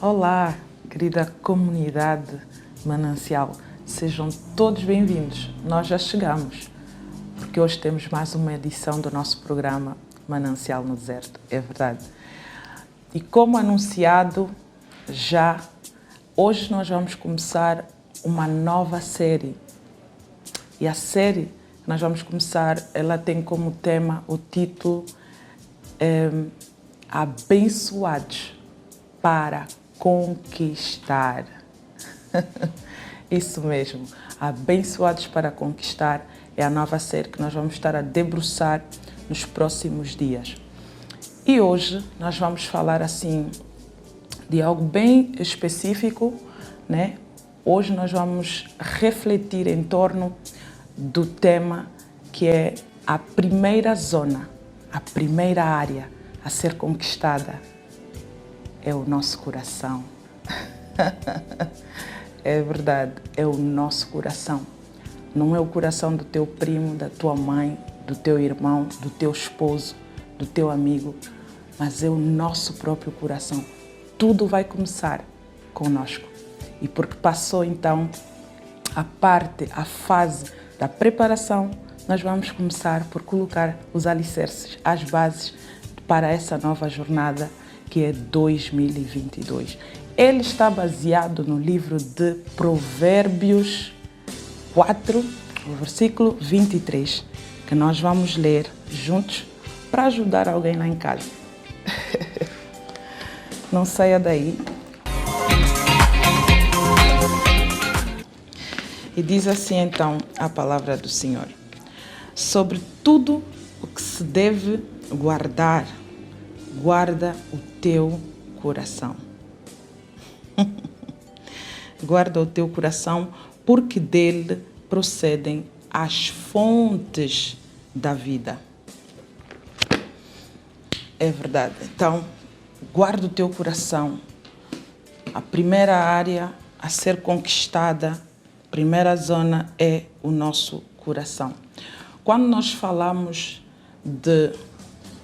Olá, querida comunidade Manancial, sejam todos bem-vindos. Nós já chegamos, porque hoje temos mais uma edição do nosso programa Manancial no Deserto, é verdade. E como anunciado, hoje nós vamos começar uma nova série. E a série que nós vamos começar, ela tem como tema o título Abençoados para conquistar. Isso mesmo, Abençoados para conquistar é a nova série que nós vamos estar a debruçar nos próximos dias. E hoje nós vamos falar assim de algo bem específico, né? Hoje nós vamos refletir em torno do tema que é a primeira zona, a primeira área a ser conquistada é o nosso coração. É verdade, é o nosso coração. Não é o coração do teu primo, da tua mãe, do teu irmão, do teu esposo, do teu amigo, mas é o nosso próprio coração. Tudo vai começar conosco. E porque passou então a fase da preparação, nós vamos começar por colocar os alicerces, as bases para essa nova jornada que é 2022. Ele está baseado no livro de Provérbios 4, no versículo 23, que nós vamos ler juntos para ajudar alguém lá em casa. Não saia daí. E diz assim então a palavra do Senhor: sobre tudo o que se deve guardar, guarda o teu coração. Guarda o teu coração, porque dele procedem as fontes da vida. É verdade. Então, guarda o teu coração. A primeira área a ser conquistada, a primeira zona é o nosso coração. Quando nós falamos de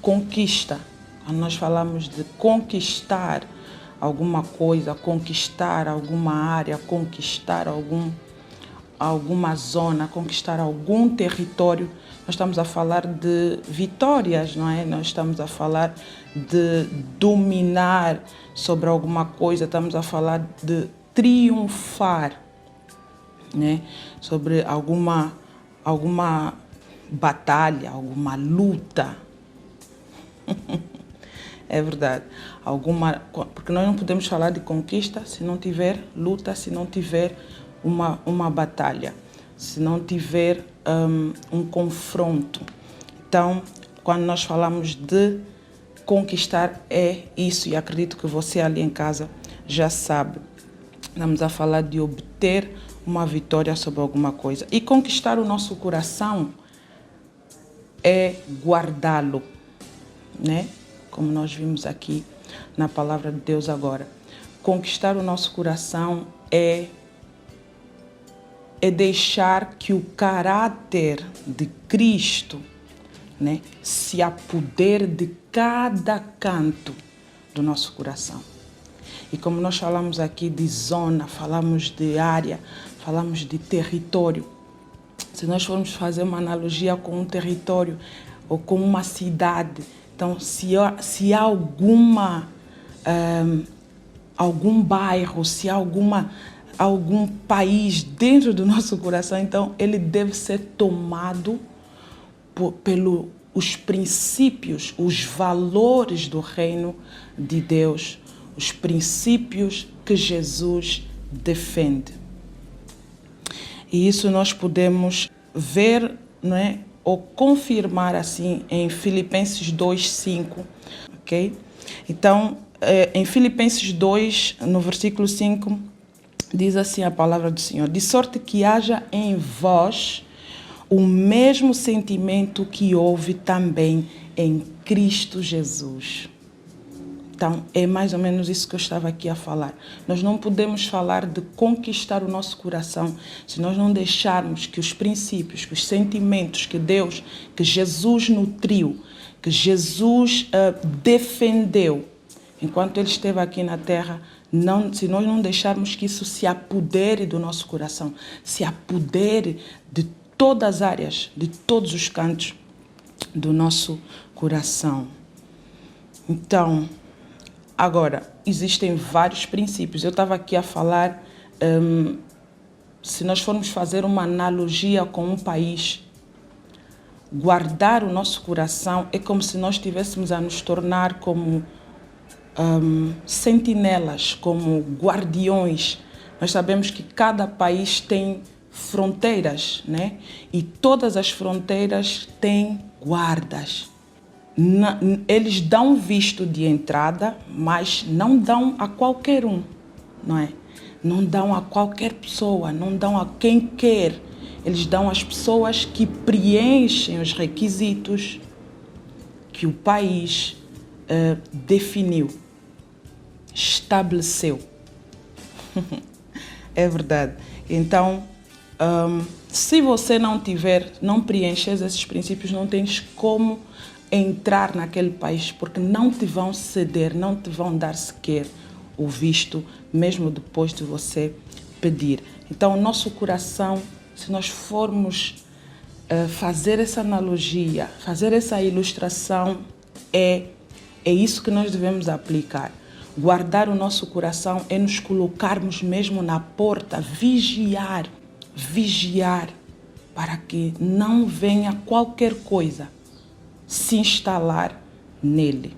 conquista, quando nós falamos de conquistar alguma coisa, conquistar alguma área, conquistar alguma zona, conquistar algum território, nós estamos a falar de vitórias, não é? Nós estamos a falar de dominar sobre alguma coisa, estamos a falar de triunfar, né? Sobre alguma batalha, alguma luta. É verdade. Porque nós não podemos falar de conquista se não tiver luta, se não tiver uma batalha, se não tiver um confronto. Então, quando nós falamos de conquistar, é isso, e acredito que você ali em casa já sabe. Estamos a falar de obter uma vitória sobre alguma coisa. E conquistar o nosso coração é guardá-lo, né? Como nós vimos aqui na palavra de Deus agora. Conquistar o nosso coração é deixar que o caráter de Cristo, né, se apodere de cada canto do nosso coração. E como nós falamos aqui de zona, falamos de área, falamos de território. Se nós formos fazer uma analogia com um território ou com uma cidade, então, se há algum bairro, se há algum país dentro do nosso coração, então ele deve ser tomado pelos princípios, os valores do reino de Deus, os princípios que Jesus defende. E isso nós podemos ver, não é? Ou confirmar assim em Filipenses 2:5, ok? Então, em Filipenses 2, no versículo 5, diz assim a palavra do Senhor: de sorte que haja em vós o mesmo sentimento que houve também em Cristo Jesus. Então, é mais ou menos isso que eu estava aqui a falar. Nós não podemos falar de conquistar o nosso coração se nós não deixarmos que os princípios, que os sentimentos que Jesus nutriu, que Jesus defendeu, enquanto ele esteve aqui na terra, se nós não deixarmos que isso se apodere do nosso coração, se apodere de todas as áreas, de todos os cantos do nosso coração. Então, agora, existem vários princípios. Eu estava aqui a falar, se nós formos fazer uma analogia com um país, guardar o nosso coração é como se nós estivéssemos a nos tornar como sentinelas, como guardiões. Nós sabemos que cada país tem fronteiras, né? E todas as fronteiras têm guardas. Eles dão visto de entrada, mas não dão a qualquer um, não é? Não dão a qualquer pessoa, não dão a quem quer. Eles dão às pessoas que preenchem os requisitos que o país definiu, estabeleceu. É verdade. Então, se você não preencher esses princípios, não tens como entrar naquele país, porque não te vão ceder, não te vão dar sequer o visto, mesmo depois de você pedir. Então, o nosso coração, se nós formos fazer essa analogia, fazer essa ilustração, é isso que nós devemos aplicar. Guardar o nosso coração é nos colocarmos mesmo na porta, vigiar, para que não venha qualquer coisa se instalar nele.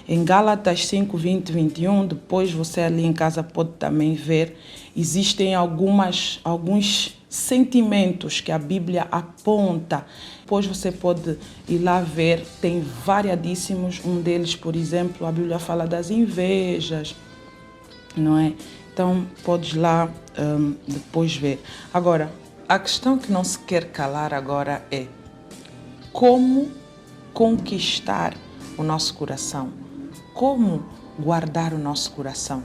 Em Gálatas 5, 20 e 21, depois você ali em casa pode também ver, existem alguns sentimentos que a Bíblia aponta. Depois você pode ir lá ver, tem variadíssimos. Um deles, por exemplo, a Bíblia fala das invejas, não é? Então, podes lá depois ver. Agora, a questão que não se quer calar agora é como conquistar o nosso coração, como guardar o nosso coração.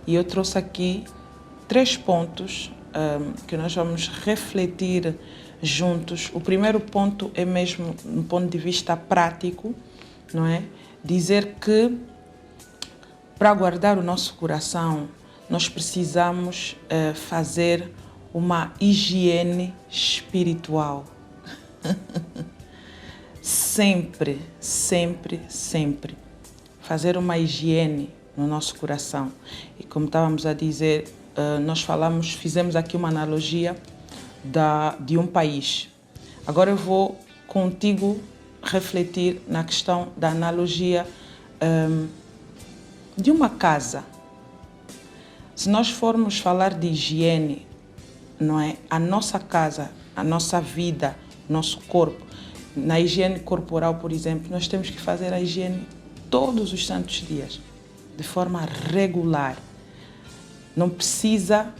E eu trouxe aqui 3 pontos que nós vamos refletir juntos. O primeiro ponto é mesmo no ponto de vista prático, não é? Dizer que para guardar o nosso coração, nós precisamos fazer uma higiene espiritual. Sempre, sempre, sempre. Fazer uma higiene no nosso coração. E como estávamos a dizer, fizemos aqui uma analogia de um país. Agora eu vou contigo refletir na questão da analogia de uma casa. Se nós formos falar de higiene, não é? A nossa casa, a nossa vida, nosso corpo, na higiene corporal, por exemplo, nós temos que fazer a higiene todos os santos dias, de forma regular. Não precisa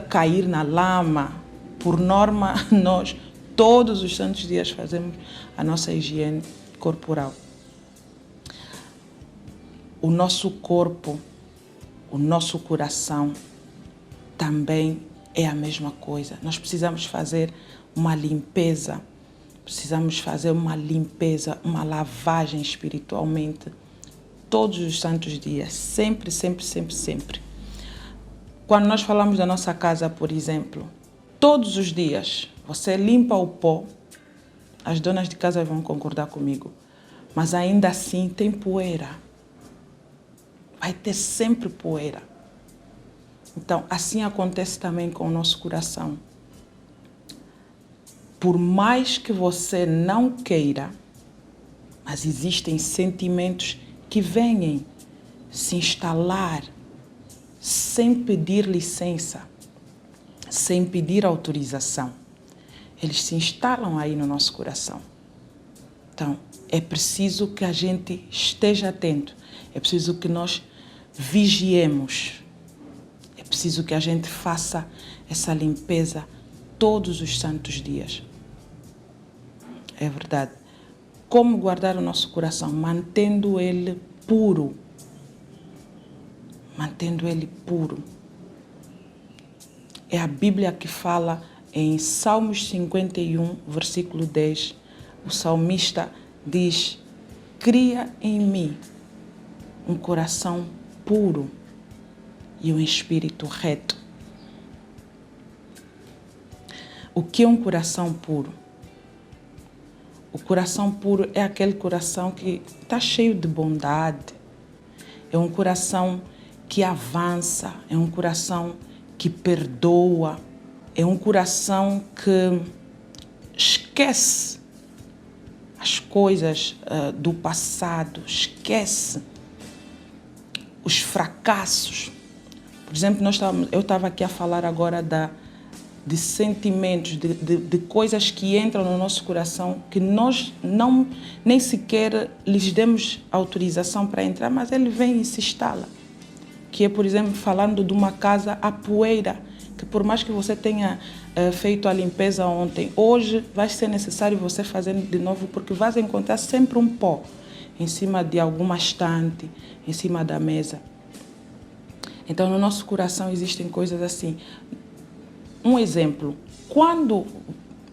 cair na lama. Por norma, nós todos os santos dias fazemos a nossa higiene corporal. O nosso corpo, o nosso coração também é a mesma coisa. Nós precisamos fazer uma limpeza, uma lavagem espiritualmente todos os santos dias, sempre, sempre, sempre, sempre. Quando nós falamos da nossa casa, por exemplo, todos os dias você limpa o pó, as donas de casa vão concordar comigo, mas ainda assim tem poeira. Vai ter sempre poeira. Então, assim acontece também com o nosso coração. Por mais que você não queira, mas existem sentimentos que vêm se instalar sem pedir licença, sem pedir autorização. Eles se instalam aí no nosso coração. Então, é preciso que a gente esteja atento, é preciso que nós vigiemos, é preciso que a gente faça essa limpeza todos os santos dias. É verdade. Como guardar o nosso coração? Mantendo ele puro. Mantendo ele puro. É a Bíblia que fala em Salmos 51, versículo 10. O salmista diz: cria em mim um coração puro e um espírito reto. O que é um coração puro? O coração puro é aquele coração que está cheio de bondade. É um coração que avança, é um coração que perdoa, é um coração que esquece as coisas do passado, esquece os fracassos. Por exemplo, eu estava aqui a falar agora de sentimentos, de coisas que entram no nosso coração que nós nem sequer lhes demos autorização para entrar, mas ele vem e se instala. Que é, por exemplo, falando de uma casa, a poeira, que por mais que você tenha feito a limpeza ontem, hoje vai ser necessário você fazer de novo, porque vai encontrar sempre um pó em cima de alguma estante, em cima da mesa. Então, no nosso coração existem coisas assim. Um exemplo, quando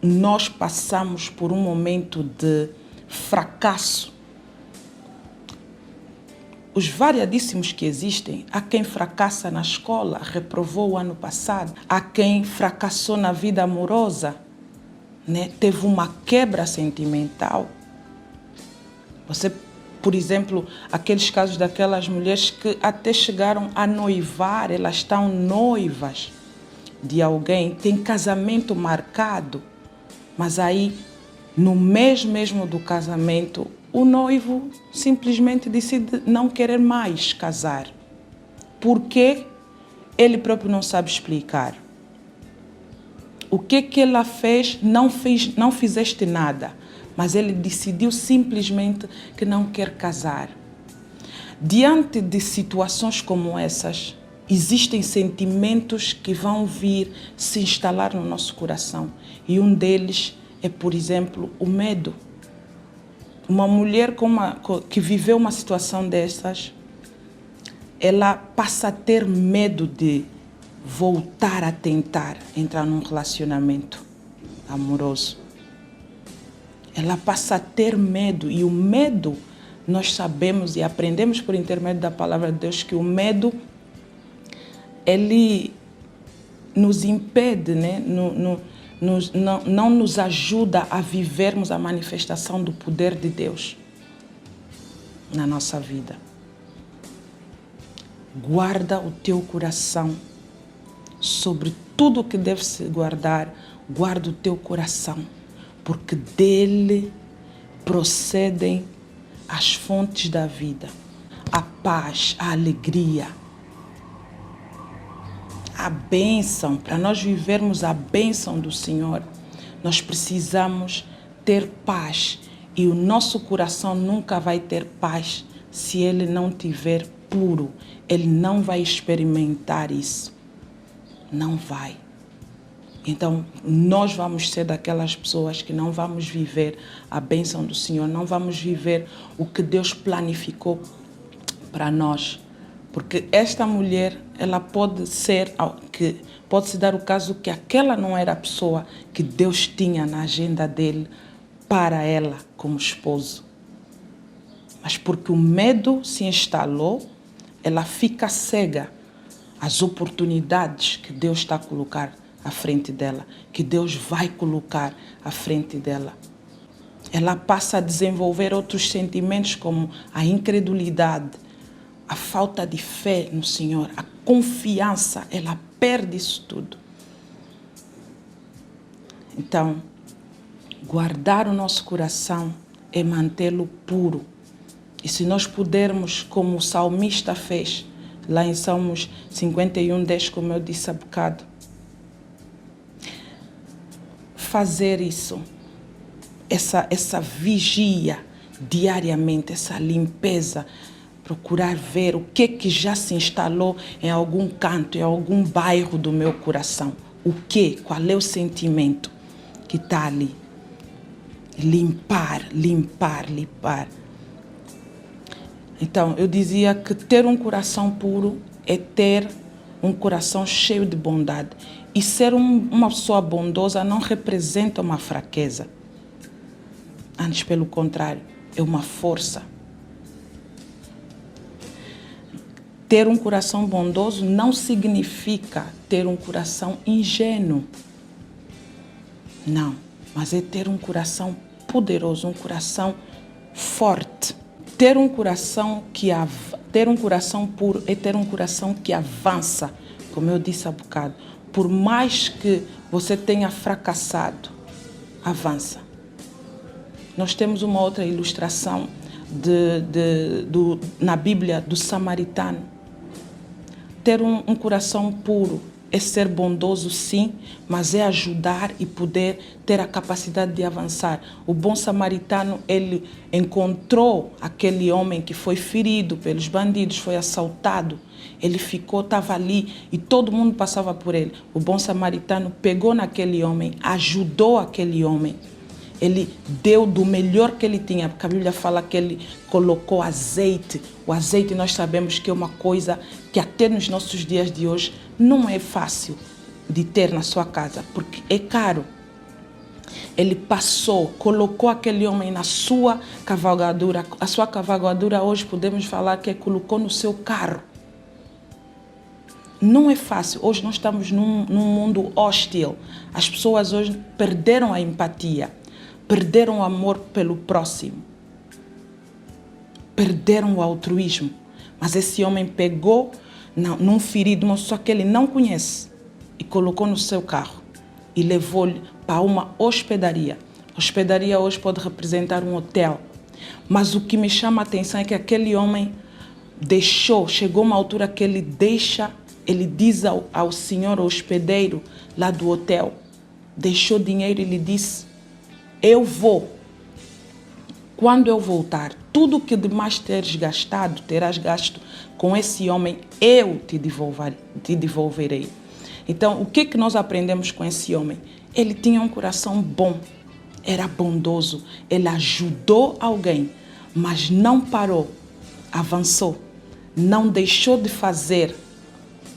nós passamos por um momento de fracasso, os variadíssimos que existem, há quem fracassa na escola, reprovou o ano passado, há quem fracassou na vida amorosa, né? Teve uma quebra sentimental. Você, por exemplo, aqueles casos daquelas mulheres que até chegaram a noivar, elas estão noivas de alguém, tem casamento marcado, mas aí, no mês mesmo do casamento, o noivo simplesmente decide não querer mais casar. Por quê? Ele próprio não sabe explicar. O que ela fez? Não fizeste nada, mas ele decidiu simplesmente que não quer casar. Diante de situações como essas, existem sentimentos que vão vir se instalar no nosso coração. E um deles é, por exemplo, o medo. Uma mulher que viveu uma situação dessas, ela passa a ter medo de voltar a tentar entrar num relacionamento amoroso. Ela passa a ter medo. E o medo, nós sabemos e aprendemos por intermédio da palavra de Deus que o medo ele nos impede, né? Não nos ajuda a vivermos a manifestação do poder de Deus na nossa vida. Guarda o teu coração. Sobre tudo o que deve se guardar, guarda o teu coração, porque dele procedem as fontes da vida, a paz, a alegria, a bênção. Para nós vivermos a bênção do Senhor, nós precisamos ter paz. E o nosso coração nunca vai ter paz se ele não estiver puro. Ele não vai experimentar isso. Não vai. Então, nós vamos ser daquelas pessoas que não vamos viver a bênção do Senhor, não vamos viver o que Deus planificou para nós. Porque esta mulher, ela pode se dar o caso que aquela não era a pessoa que Deus tinha na agenda dele para ela como esposo. Mas porque o medo se instalou, ela fica cega às oportunidades que Deus está a colocar à frente dela, que Deus vai colocar à frente dela. Ela passa a desenvolver outros sentimentos como a incredulidade, a falta de fé no Senhor, a confiança, ela perde isso tudo. Então, guardar o nosso coração é mantê-lo puro. E se nós pudermos, como o salmista fez, lá em Salmos 51:10, como eu disse há bocado, fazer isso, essa vigia diariamente, essa limpeza, procurar ver o que já se instalou em algum canto, em algum bairro do meu coração. Qual é o sentimento que está ali? Limpar. Então, eu dizia que ter um coração puro é ter um coração cheio de bondade. E ser uma pessoa bondosa não representa uma fraqueza. Antes, pelo contrário, é uma força. ter um coração bondoso não significa ter um coração ingênuo. Não, mas é ter um coração poderoso, um coração forte. Ter um coração puro é ter um coração que avança, como eu disse há bocado. Por mais que você tenha fracassado, avança. Nós temos uma outra ilustração na Bíblia do samaritano. Ter um coração puro é ser bondoso, sim, mas é ajudar e poder ter a capacidade de avançar. O bom samaritano, ele encontrou aquele homem que foi ferido pelos bandidos, foi assaltado. Ele estava ali e todo mundo passava por ele. O bom samaritano pegou naquele homem, ajudou aquele homem. Ele deu do melhor que ele tinha, porque a Bíblia fala que ele colocou azeite. O azeite nós sabemos que é uma coisa que até nos nossos dias de hoje não é fácil de ter na sua casa, porque é caro. Ele colocou aquele homem na sua cavalgadura. A sua cavalgadura hoje podemos falar que colocou no seu carro. Não é fácil. Hoje nós estamos num mundo hostil. As pessoas hoje perderam a empatia. Perderam o amor pelo próximo. Perderam o altruísmo. Mas esse homem pegou num ferido, uma pessoa que ele não conhece, e colocou no seu carro e levou-lhe para uma hospedaria. A hospedaria hoje pode representar um hotel. Mas o que me chama a atenção é que aquele homem chegou uma altura que ele diz ao senhor hospedeiro lá do hotel, deixou dinheiro e lhe disse: eu vou. Quando eu voltar, tudo que demais terás gasto com esse homem, eu te devolverei. Então, o que nós aprendemos com esse homem? Ele tinha um coração bom, era bondoso, ele ajudou alguém, mas não parou, avançou, não deixou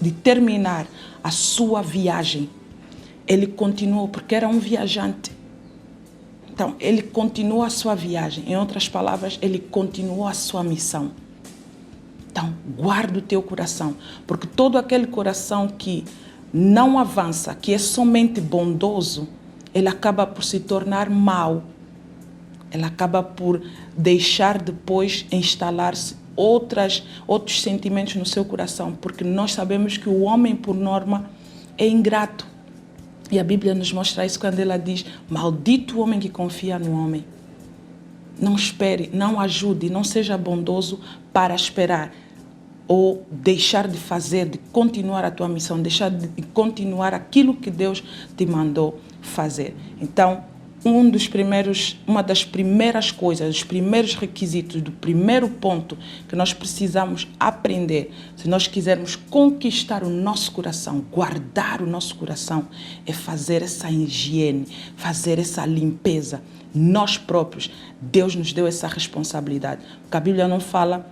de terminar a sua viagem. Ele continuou, porque era um viajante. Então, ele continuou a sua viagem. Em outras palavras, ele continuou a sua missão. Então, guarda o teu coração, porque todo aquele coração que não avança, que é somente bondoso, ele acaba por se tornar mau. Ele acaba por deixar depois instalar-se outros sentimentos no seu coração, porque nós sabemos que o homem, por norma, é ingrato. E a Bíblia nos mostra isso quando ela diz: maldito o homem que confia no homem. Não espere, não ajude, não seja bondoso para esperar ou deixar de fazer, de continuar a tua missão, deixar de continuar aquilo que Deus te mandou fazer. Então, uma das primeiras coisas, os primeiros requisitos, do primeiro ponto que nós precisamos aprender, se nós quisermos conquistar o nosso coração, guardar o nosso coração, é fazer essa higiene, fazer essa limpeza. Nós próprios, Deus nos deu essa responsabilidade. Porque a Bíblia não fala: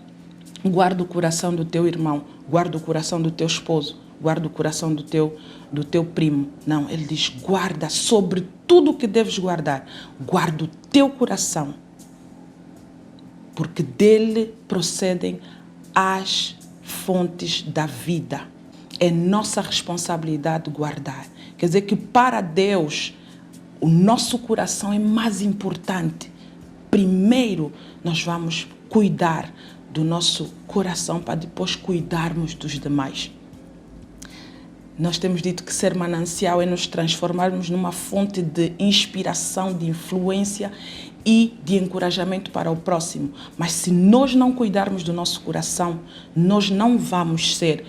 guarda o coração do teu irmão, guarda o coração do teu esposo, guarda o coração do teu primo. Não, ele diz: guarda sobre tudo o que deves guardar. Guarda o teu coração, porque dele procedem as fontes da vida. É nossa responsabilidade guardar. Quer dizer que para Deus, o nosso coração é mais importante. Primeiro, nós vamos cuidar do nosso coração para depois cuidarmos dos demais. Nós temos dito que ser manancial é nos transformarmos numa fonte de inspiração, de influência e de encorajamento para o próximo. Mas se nós não cuidarmos do nosso coração, nós não vamos ser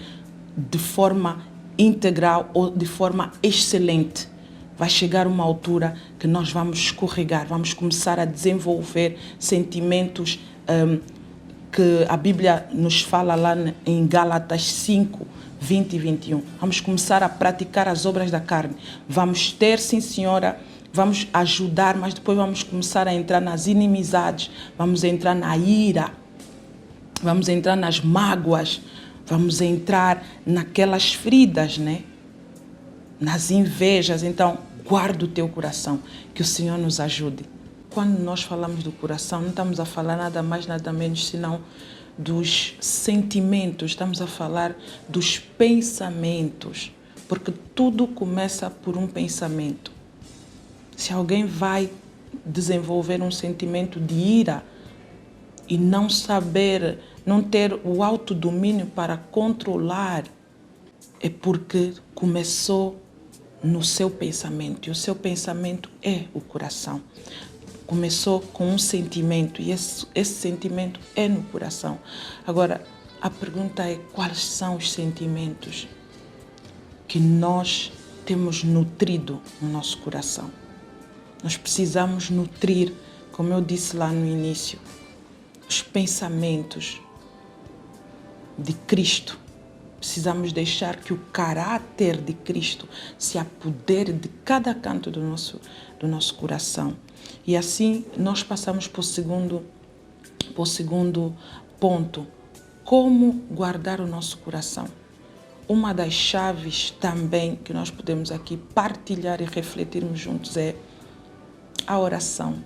de forma integral ou de forma excelente. Vai chegar uma altura que nós vamos escorregar, vamos começar a desenvolver sentimentos que a Bíblia nos fala lá em Gálatas 5, 20 e 21. Vamos começar a praticar as obras da carne. Vamos ter, sim senhora, vamos ajudar, mas depois vamos começar a entrar nas inimizades, vamos entrar na ira, vamos entrar nas mágoas, vamos entrar naquelas feridas, né? Nas invejas. Então, guarda o teu coração, que o Senhor nos ajude. Quando nós falamos do coração, não estamos a falar nada mais, nada menos, senão dos sentimentos, estamos a falar dos pensamentos, porque tudo começa por um pensamento. Se alguém vai desenvolver um sentimento de ira e não saber, não ter o autodomínio para controlar, é porque começou no seu pensamento. E o seu pensamento é o coração. Começou com um sentimento e esse sentimento é no coração. Agora, a pergunta é: quais são os sentimentos que nós temos nutrido no nosso coração? Nós precisamos nutrir, como eu disse lá no início, os pensamentos de Cristo. Precisamos deixar que o caráter de Cristo se apodere de cada canto do nosso coração. E assim nós passamos para o segundo ponto. Como guardar o nosso coração? Uma das chaves também que nós podemos aqui partilhar e refletirmos juntos é a oração.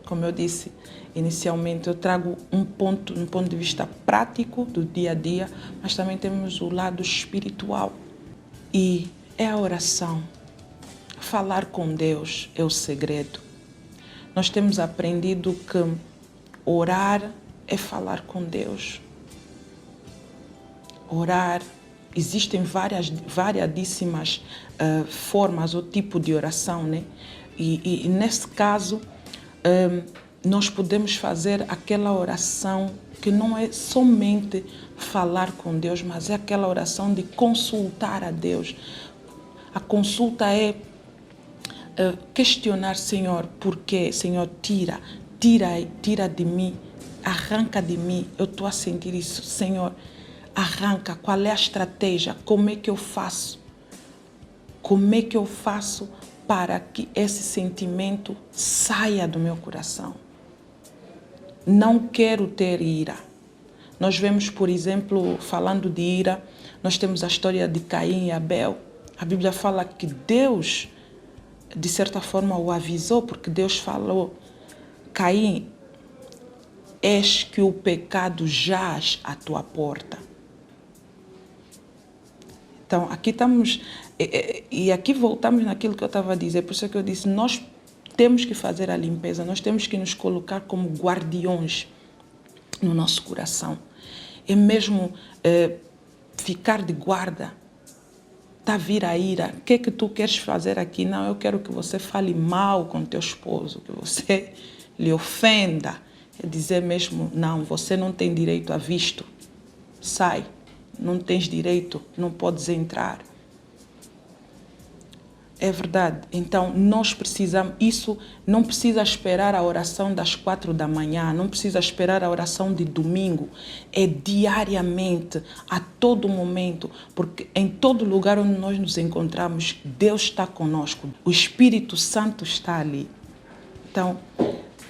Como eu disse inicialmente, eu trago um ponto de vista prático do dia a dia, mas também temos o lado espiritual. E é a oração. Falar com Deus é o segredo. Nós temos aprendido que orar é falar com Deus. Orar, existem variadíssimas formas ou tipo de oração, né? E nesse caso, nós podemos fazer aquela oração que não é somente falar com Deus, mas é aquela oração de consultar a Deus. A consulta é questionar: Senhor, por quê? Senhor, tira de mim, arranca de mim, eu estou a sentir isso. Senhor, arranca, qual é a estratégia? Como é que eu faço? Como é que eu faço para que esse sentimento saia do meu coração? Não quero ter ira. Nós vemos, por exemplo, falando de ira, nós temos a história de Caim e Abel. A Bíblia fala que Deus, de certa forma, o avisou, porque Deus falou: Caim, eis que o pecado jaz à tua porta. Então, aqui estamos, e aqui voltamos naquilo que eu estava a dizer, por isso é que eu disse, nós temos que fazer a limpeza, nós temos que nos colocar como guardiões no nosso coração. É mesmo ficar de guarda. Está a vir a ira, o que é que tu queres fazer aqui? Não, eu quero que você fale mal com teu esposo, que você lhe ofenda. É dizer mesmo: não, você não tem direito a visto, sai. Não tens direito, não podes entrar. É verdade. Então, nós precisamos, isso não precisa esperar a oração das 4 da manhã, não precisa esperar a oração de domingo. É diariamente, a todo momento, porque em todo lugar onde nós nos encontramos, Deus está conosco, o Espírito Santo está ali. Então,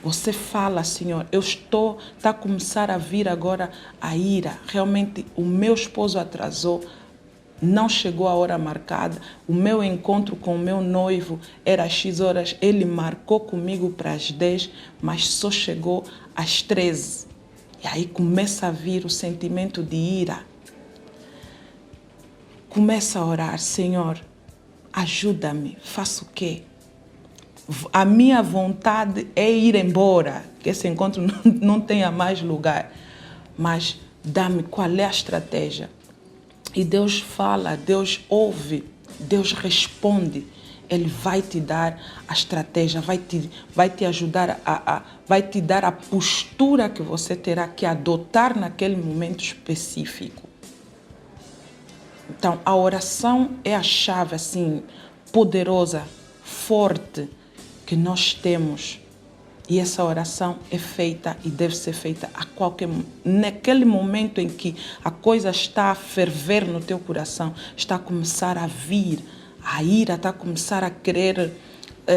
você fala: Senhor, está a começar a vir agora a ira. Realmente o meu esposo atrasou, não chegou a hora marcada. O meu encontro com o meu noivo era às X horas. Ele marcou comigo para as 10, mas só chegou às 13. E aí começa a vir o sentimento de ira. Começa a orar: Senhor, ajuda-me, faço o quê? A minha vontade é ir embora, que esse encontro não tenha mais lugar. Mas dá-me qual é a estratégia. E Deus fala, Deus ouve, Deus responde. Ele vai te dar a estratégia, vai te ajudar, vai te dar a postura que você terá que adotar naquele momento específico. Então, a oração é a chave, assim, poderosa, forte, que nós temos. E essa oração é feita e deve ser feita naquele momento em que a coisa está a ferver no teu coração, está a começar a vir, a ira está a começar a querer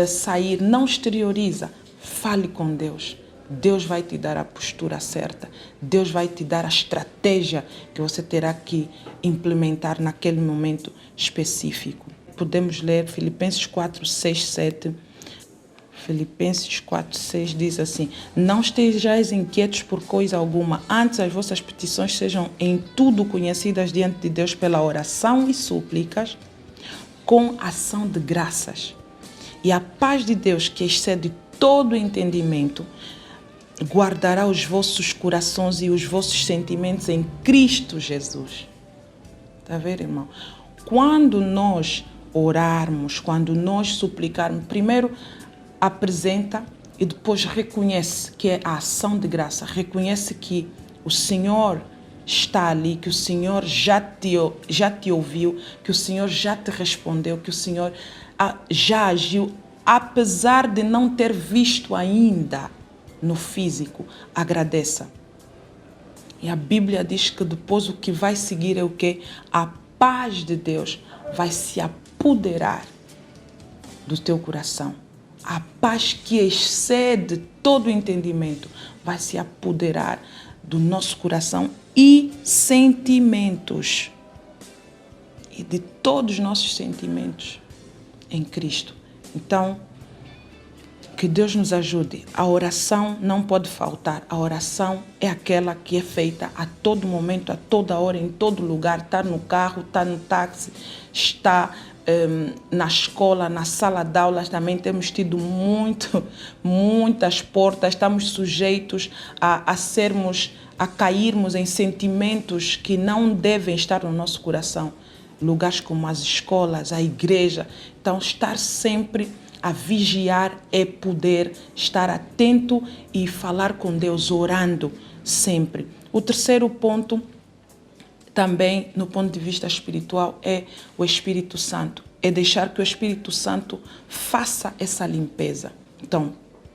sair. Não exterioriza, fale com Deus. Deus vai te dar a postura certa, Deus vai te dar a estratégia que você terá que implementar naquele momento específico. Podemos ler Filipenses 4, 6, 7. Filipenses 4:6 diz assim: não estejais inquietos por coisa alguma, antes as vossas petições sejam em tudo conhecidas diante de Deus pela oração e súplicas, com ação de graças. E a paz de Deus, que excede todo entendimento, guardará os vossos corações e os vossos sentimentos em Cristo Jesus. Está a ver, irmão? Quando nós orarmos, quando nós suplicarmos, primeiro apresenta e depois reconhece que é a ação de graça. Reconhece que o Senhor está ali, que o Senhor já te ouviu, que o Senhor já te respondeu, que o Senhor já agiu, apesar de não ter visto ainda no físico. Agradeça. E a Bíblia diz que depois o que vai seguir é o quê? A paz de Deus vai se apoderar do teu coração. A paz que excede todo o entendimento vai se apoderar do nosso coração e sentimentos. E de todos os nossos sentimentos em Cristo. Então, que Deus nos ajude. A oração não pode faltar. A oração é aquela que é feita a todo momento, a toda hora, em todo lugar. Está no carro, está no táxi, está na escola, na sala de aulas. Também temos tido muitas portas. Estamos sujeitos a cairmos em sentimentos que não devem estar no nosso coração. Lugares como as escolas, a igreja. Então, estar sempre a vigiar é poder estar atento e falar com Deus, orando sempre. O terceiro ponto, também no ponto de vista espiritual, é o Espírito Santo. É deixar que o Espírito Santo faça essa limpeza. Então,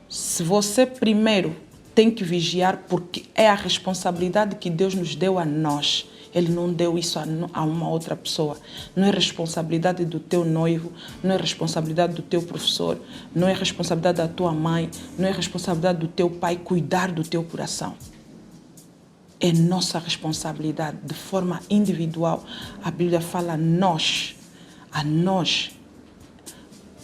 se você primeiro tem que vigiar, porque é a responsabilidade que Deus nos deu a nós. Ele não deu isso a uma outra pessoa. Não é responsabilidade do teu noivo, não é responsabilidade do teu professor, não é responsabilidade da tua mãe, não é responsabilidade do teu pai cuidar do teu coração. É nossa responsabilidade, de forma individual. A Bíblia fala a nós.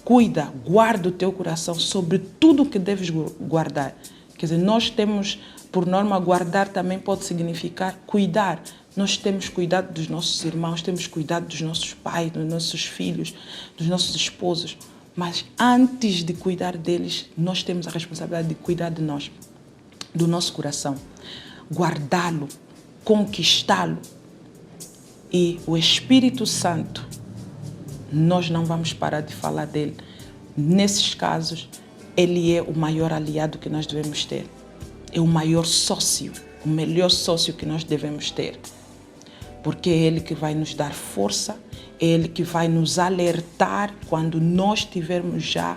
Cuida, guarda o teu coração sobre tudo o que deves guardar. Quer dizer, nós temos, por norma, guardar também pode significar cuidar. Nós temos cuidado dos nossos irmãos, temos cuidado dos nossos pais, dos nossos filhos, dos nossos esposos. Mas antes de cuidar deles, nós temos a responsabilidade de cuidar de nós, do nosso coração. Guardá-lo, conquistá-lo. E o Espírito Santo, nós não vamos parar de falar dele. Nesses casos, ele é o maior aliado que nós devemos ter. É o maior sócio, o melhor sócio que nós devemos ter. Porque é ele que vai nos dar força, é ele que vai nos alertar quando nós estivermos já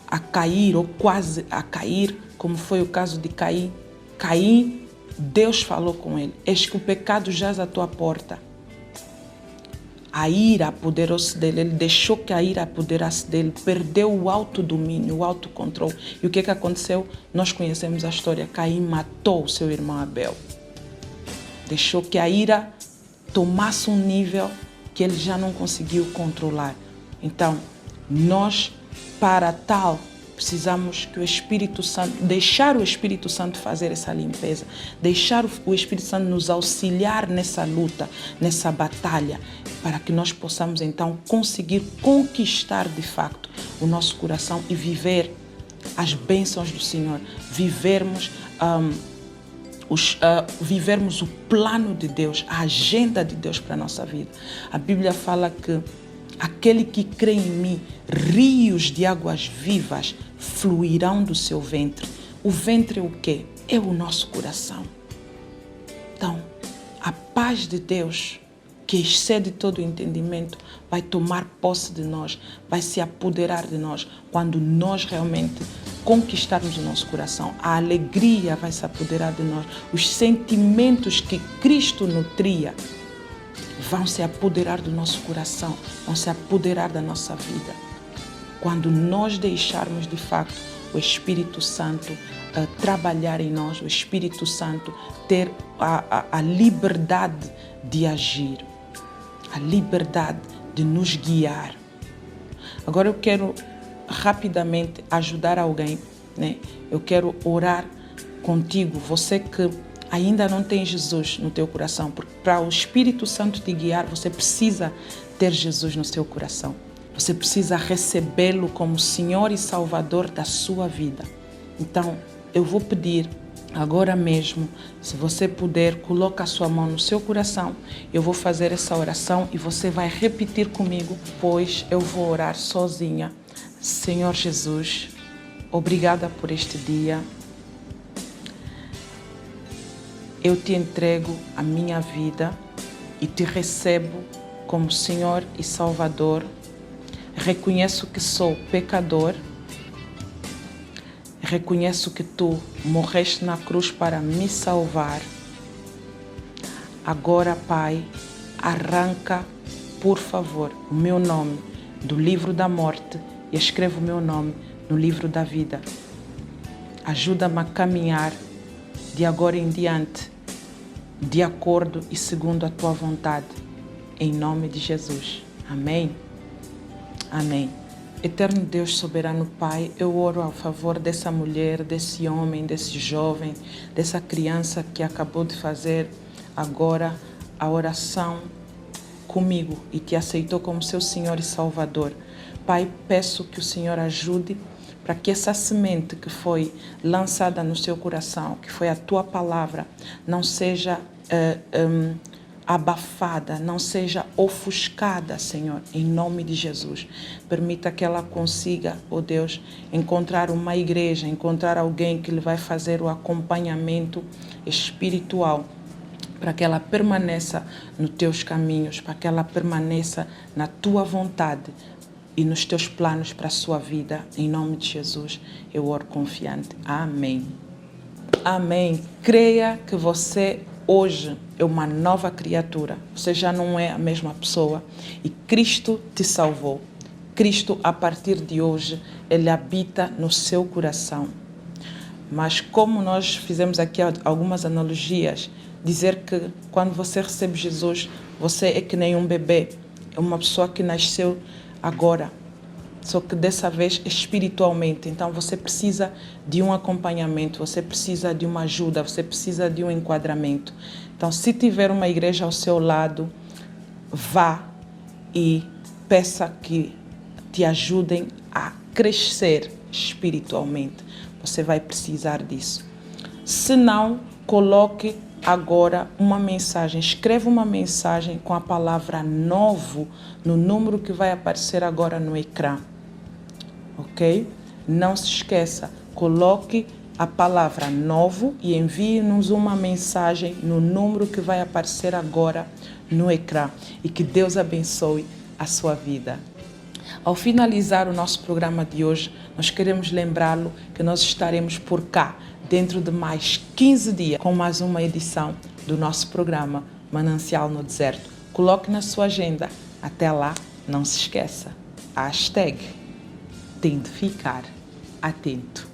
a cair ou quase a cair, como foi o caso de Caim. Caim, Deus falou com ele: eis que o pecado jaz à tua porta. A ira apoderou-se dele, ele deixou que a ira apoderasse dele, perdeu o autodomínio, o autocontrole. E o que aconteceu? Nós conhecemos a história. Caim matou o seu irmão Abel. Deixou que a ira tomasse um nível que ele já não conseguiu controlar. Então, nós, para tal, precisamos que o Espírito Santo, deixar o Espírito Santo fazer essa limpeza, deixar o Espírito Santo nos auxiliar nessa luta, nessa batalha, para que nós possamos então conseguir conquistar de facto o nosso coração e viver as bênçãos do Senhor, vivermos o plano de Deus, a agenda de Deus para a nossa vida. A Bíblia fala que aquele que crê em mim, rios de águas vivas fluirão do seu ventre. O ventre é o quê? É o nosso coração. Então, a paz de Deus, que excede todo o entendimento, vai tomar posse de nós, vai se apoderar de nós quando nós realmente conquistarmos o nosso coração. A alegria vai se apoderar de nós. Os sentimentos que Cristo nutria vão se apoderar do nosso coração, vão se apoderar da nossa vida. Quando nós deixarmos de facto o Espírito Santo trabalhar em nós, o Espírito Santo ter a liberdade de agir, a liberdade de nos guiar. Agora eu quero rapidamente ajudar alguém, né? Eu quero orar contigo, você que ainda não tem Jesus no teu coração, porque para o Espírito Santo te guiar, você precisa ter Jesus no seu coração. Você precisa recebê-lo como Senhor e Salvador da sua vida. Então, eu vou pedir agora mesmo, se você puder, coloca a sua mão no seu coração. Eu vou fazer essa oração e você vai repetir comigo, pois eu vou orar sozinha. Senhor Jesus, obrigada por este dia. Eu te entrego a minha vida e te recebo como Senhor e Salvador. Reconheço que sou pecador. Reconheço que tu morreste na cruz para me salvar. Agora, Pai, arranca, por favor, o meu nome do livro da morte e escreva o meu nome no livro da vida. Ajuda-me a caminhar de agora em diante, de acordo e segundo a tua vontade. Em nome de Jesus. Amém. Amém. Eterno Deus, soberano Pai, eu oro a favor dessa mulher, desse homem, desse jovem, dessa criança que acabou de fazer agora a oração comigo e te aceitou como seu Senhor e Salvador. Pai, peço que o Senhor ajude para que essa semente que foi lançada no seu coração, que foi a tua palavra, não seja abafada, não seja ofuscada, Senhor, em nome de Jesus. Permita que ela consiga, oh Deus, encontrar uma igreja, encontrar alguém que lhe vai fazer o acompanhamento espiritual, para que ela permaneça nos teus caminhos, para que ela permaneça na tua vontade e nos teus planos para a sua vida. Em nome de Jesus, eu oro confiante. Amém. Amém. Creia que você hoje é uma nova criatura. Você já não é a mesma pessoa e Cristo te salvou. Cristo, a partir de hoje, Ele habita no seu coração. Mas como nós fizemos aqui algumas analogias, dizer que quando você recebe Jesus, você é que nem um bebê, é uma pessoa que nasceu agora, só que dessa vez espiritualmente. Então você precisa de um acompanhamento, você precisa de uma ajuda, você precisa de um enquadramento. Então, se tiver uma igreja ao seu lado, vá e peça que te ajudem a crescer espiritualmente. Você vai precisar disso. Se não, coloque agora uma mensagem, escreva uma mensagem com a palavra novo no número que vai aparecer agora no ecrã, ok? Não se esqueça, coloque a palavra novo e envie-nos uma mensagem no número que vai aparecer agora no ecrã e que Deus abençoe a sua vida. Ao finalizar o nosso programa de hoje, nós queremos lembrá-lo que nós estaremos por cá dentro de mais 15 dias com mais uma edição do nosso programa Manancial no Deserto. Coloque na sua agenda. Até lá, não se esqueça. #, tem de ficar atento.